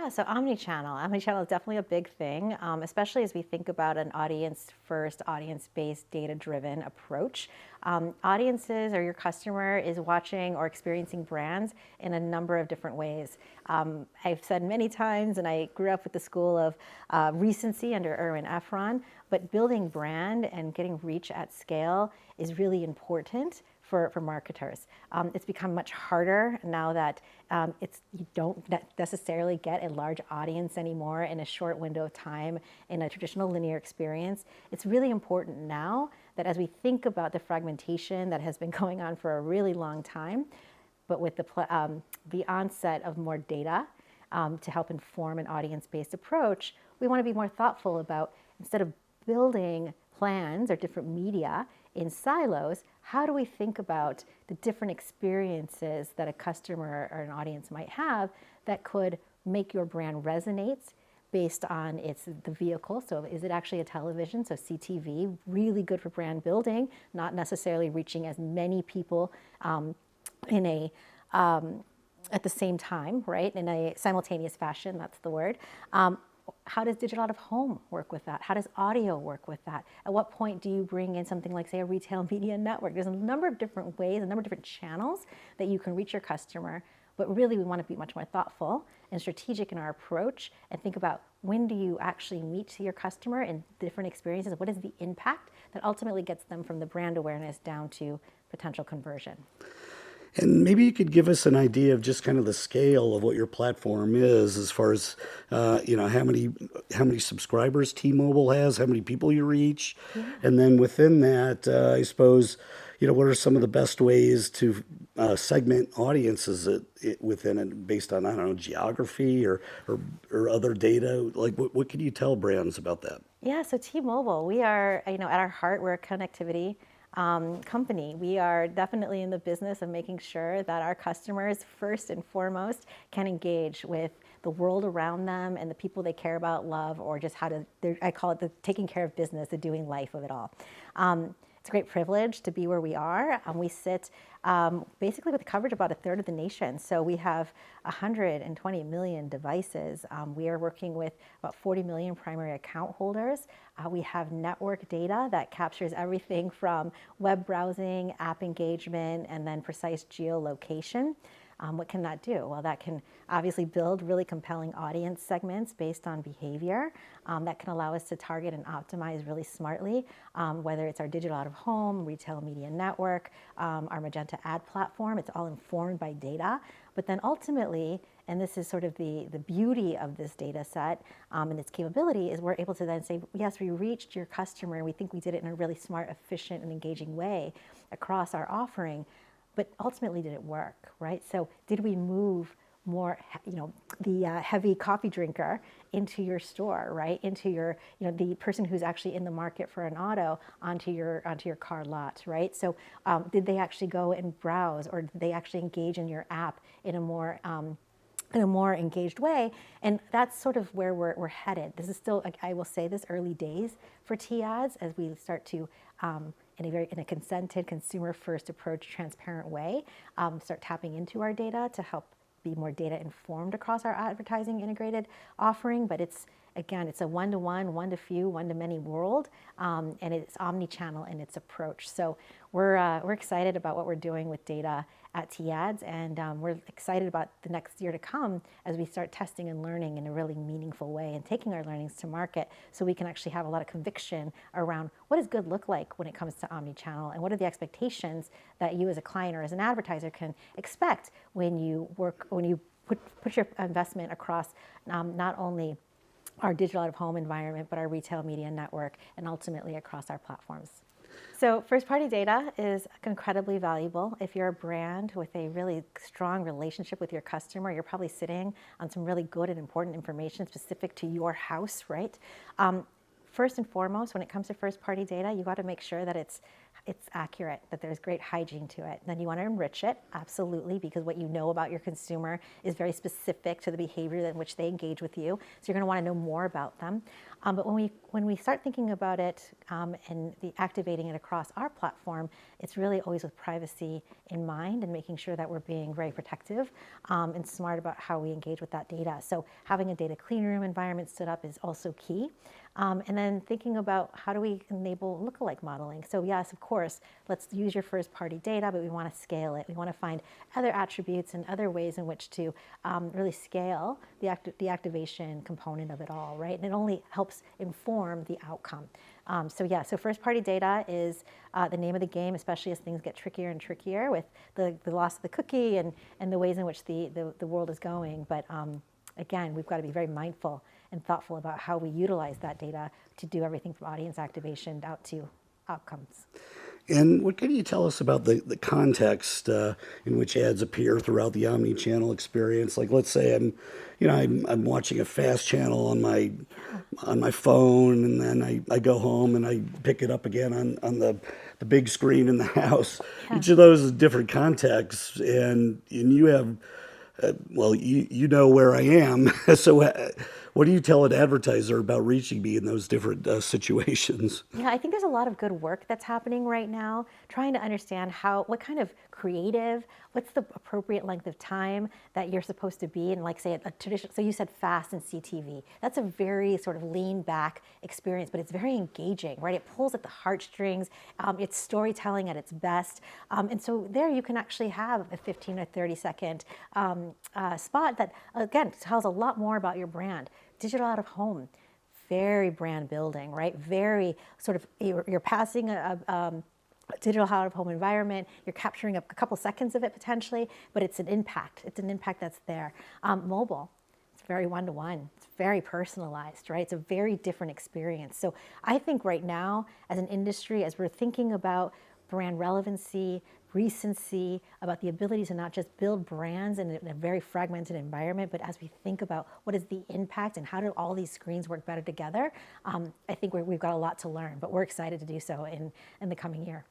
Yeah, so omnichannel. Omnichannel is definitely a big thing, especially as we think about an audience-first, audience-based, data-driven approach. Audiences or your customer is watching or experiencing brands in a number of different ways. I've said many times, and I grew up with the school of recency under Erwin Efron, but building brand and getting reach at scale is really important for marketers. It's become much harder now that you don't necessarily get a large audience anymore in a short window of time in a traditional linear experience. It's really important now that as we think about the fragmentation that has been going on for a really long time, but with the onset of more data to help inform an audience-based approach, we want to be more thoughtful about, instead of building plans or different media in silos, how do we think about the different experiences that a customer or an audience might have that could make your brand resonate based on the vehicle. So is it actually a television? So CTV, really good for brand building, not necessarily reaching as many people in a at the same time, right? In a simultaneous fashion, that's the word. How does digital out of home work with that? How does audio work with that? At what point do you bring in something like, say, a retail media network? There's a number of different ways, a number of different channels that you can reach your customer, but really we want to be much more thoughtful and strategic in our approach and think about, when do you actually meet your customer in different experiences? What is the impact that ultimately gets them from the brand awareness down to potential conversion? And maybe you could give us an idea of just kind of the scale of what your platform is, as far as how many subscribers T-Mobile has, how many people you reach, Yeah. and then within that, I suppose, what are some of the best ways to segment audiences within it, based on, I don't know, geography or other data? Like, what can you tell brands about that? Yeah, so T-Mobile, we are, at our heart, we're a connectivity company. We are definitely in the business of making sure that our customers, first and foremost, can engage with the world around them and the people they care about, love, or just I call it the taking care of business, the doing life of it all. It's a great privilege to be where we are. We sit basically with coverage about a third of the nation. So we have 120 million devices. We are working with about 40 million primary account holders. We have network data that captures everything from web browsing, app engagement, and then precise geolocation. What can that do? Well, that can obviously build really compelling audience segments based on behavior. That can allow us to target and optimize really smartly, whether it's our digital out of home, retail media network, our Magenta ad platform. It's all informed by data. But then ultimately, and this is sort of the beauty of this data set and its capability, is we're able to then say, yes, we reached your customer and we think we did it in a really smart, efficient, and engaging way across our offering. But ultimately, did it work, right? So did we move more, the heavy coffee drinker into your store, right? Into your, the person who's actually in the market for an auto onto your car lot, right? So did they actually go and browse, or did they actually engage in your app in a more engaged way? And that's sort of where we're headed. This is still, I will say this, early days for T-Ads, as we start to, in a consented, consumer-first approach, transparent way, start tapping into our data to help be more data informed across our advertising integrated offering. But it's a one-to-one, one-to-few, one-to-many world, and it's omni-channel in its approach. So we're excited about what we're doing with data at T-Ads, and we're excited about the next year to come as we start testing and learning in a really meaningful way and taking our learnings to market, so we can actually have a lot of conviction around what does good look like when it comes to omni-channel, and what are the expectations that you as a client or as an advertiser can expect when you put your investment across not only our digital out-of-home environment, but our retail media network, and ultimately across our platforms. So first-party data is incredibly valuable. If you're a brand with a really strong relationship with your customer, you're probably sitting on some really good and important information specific to your house, right? First and foremost, when it comes to first-party data, you got to make sure that it's it's accurate, that there's great hygiene to it. Then you want to enrich it, absolutely, because what you know about your consumer is very specific to the behavior in which they engage with you. So you're going to want to know more about them. But when we start thinking about it and activating it across our platform, it's really always with privacy in mind and making sure that we're being very protective and smart about how we engage with that data. So having a data clean room environment stood up is also key. And then thinking about how do we enable lookalike modeling. So yes, of course, let's use your first party data, but we want to scale it. We want to find other attributes and other ways in which to really scale the activation component of it all, right? And it only helps inform the outcome. So first party data is the name of the game, especially as things get trickier and trickier with the loss of the cookie and the ways in which the world is going. But again, we've got to be very mindful and thoughtful about how we utilize that data to do everything from audience activation out to outcomes. And what can you tell us about the context in which ads appear throughout the omni-channel experience? Like, let's say I'm watching a fast channel on my phone, and then I go home and I pick it up again on the big screen in the house. Yeah. Each of those is different contexts, and you have well, you know where I am. So what do you tell an advertiser about reaching me in those different situations? Yeah, I think there's a lot of good work that's happening right now, trying to understand what kind of creative, what's the appropriate length of time that you're supposed to be in, like say a traditional, so you said fast and CTV. That's a very sort of lean back experience, but it's very engaging, right? It pulls at the heartstrings. It's storytelling at its best. And so there you can actually have a 15 or 30 second spot that, again, tells a lot more about your brand. Digital out of home, very brand building, right? Very sort of, you're passing a digital out of home environment, you're capturing a couple seconds of it potentially, but it's an impact. It's an impact that's there. Mobile, it's very one-to-one. It's very personalized, right? It's a very different experience. So I think right now, as an industry, as we're thinking about brand relevancy, recency, about the ability to not just build brands in a very fragmented environment, but as we think about what is the impact and how do all these screens work better together, I think we've got a lot to learn, but we're excited to do so in the coming year.